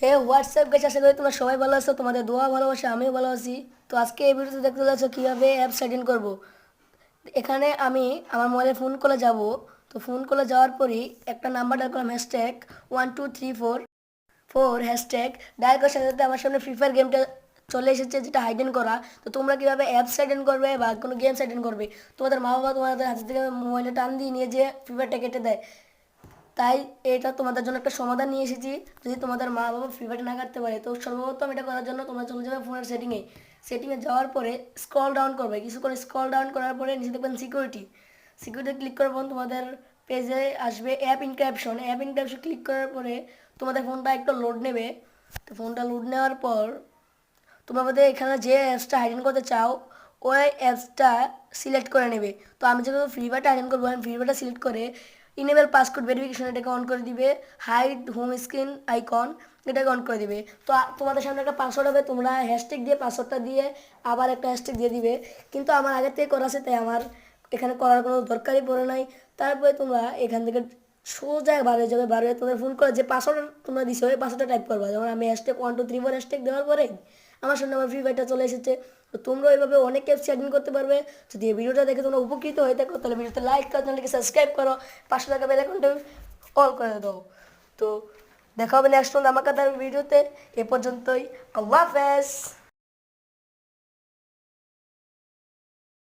হে WhatsApp guys, আশা করি তোমরা সবাই ভালো আছো। তোমাদের দোয়া ভালোবাসা, আমিও ভালো আছি। তো আজকে এই ভিডিওতে দেখতে যাচ্ছ কীভাবে অ্যাপ সেট ইন করবো। এখানে আমি আমার মোবাইলে ফোন কলে যাব। তো ফোন কলে যাওয়ার পরই একটা নাম্বার ডায়াল করলাম, হ্যাশট্যাগ 1234 হ্যাশট্যাগ ডায়াল করার সাথে সাথে আমার সামনে ফ্রি ফায়ার গেমটা চলে এসেছে, যেটা হাইড করা। তো তোমরা কীভাবে অ্যাপ সেট ইন করবে বা কোনো গেম সেট ইন করবে, তোমাদের মা বাবা তোমাদের হাতে থেকে মোবাইলে টান দিয়ে নিয়ে যে ফ্রি ফায়ারটা কেটে দেয়। তাই এটা তোমাদের জন্য একটা সমাধান নিয়ে এসেছি। যদি তোমাদের মা বাবা ফ্রি ফায়ার না কাটতে পারে, তো সর্বপ্রথম এটা করার জন্য তোমরা চলে যাবে ফোনের সেটিংয়ে যাওয়ার পরে স্ক্রল ডাউন করবে। কিছুক্ষণ স্ক্রল ডাউন করার পরে নিচে দেখবেন সিকিউরিটি ক্লিক করার পর তোমাদের পেজে আসবে অ্যাপ ইনক্রিপশন ক্লিক করার পরে তোমাদের ফোনটা একটু লোড নেবে। তো ফোনটা লোড নেওয়ার পর তোমাদের এখানে যে অ্যাপসটা হাইড করতে চাও ওই অ্যাপসটা সিলেক্ট করে নেবে। তো আমি যেহেতু ফ্রি ফায়ারটা হাইড করবো, আমি ফ্রি ফায়ারটা সিলেক্ট করে ইনেবল পাসকোড ভেরিফিকেশন এটাকে অন করে দিবে। হাইড হোম স্ক্রিন আইকন এটাকে অন করে দিবে। তো তোমাদের সামনে একটা পাসওয়ার্ড হবে, তোমরা হ্যাশট্যাগ দিয়ে পাসওয়ার্ডটা দিয়ে আবার একটা হ্যাশট্যাগ দিয়ে দিবে। কিন্তু আমার আগে থেকে করা আছে, তাই আমার এখানে করার কোনো দরকারই পড়ে নাই। তারপরে তোমরা এখান থেকে সোজা বার হয়ে যাবে। বার হয়ে তোমাদের ফোন করে যে পাসওয়ার্ড তোমরা দিছো ওই পাসওয়ার্ডটা টাইপ করবা। যেমন আমি হ্যাশট্যাগ 1234 হ্যাশট্যাগ দেওয়ার পরে আমার সামনে আমার ফ্রি ফায়ারটা চলে এসেছে। তো তোমরা এইভাবে অনেক অ্যাপ সেট ইন করতে পারবে। যদি এই ভিডিওটা দেখে তোমরা উপকৃত হয়ে থাকো, তাহলে ভিডিওতে লাইক করো, চ্যানেলকে সাবস্ক্রাইব করো, 500 টাকা বেল আইকনটা অল করে দাও। তো দেখা হবে নেক্সট আমার কাতার ভিডিওতে। এ পর্যন্তই, আল্লাহ হাফেজ।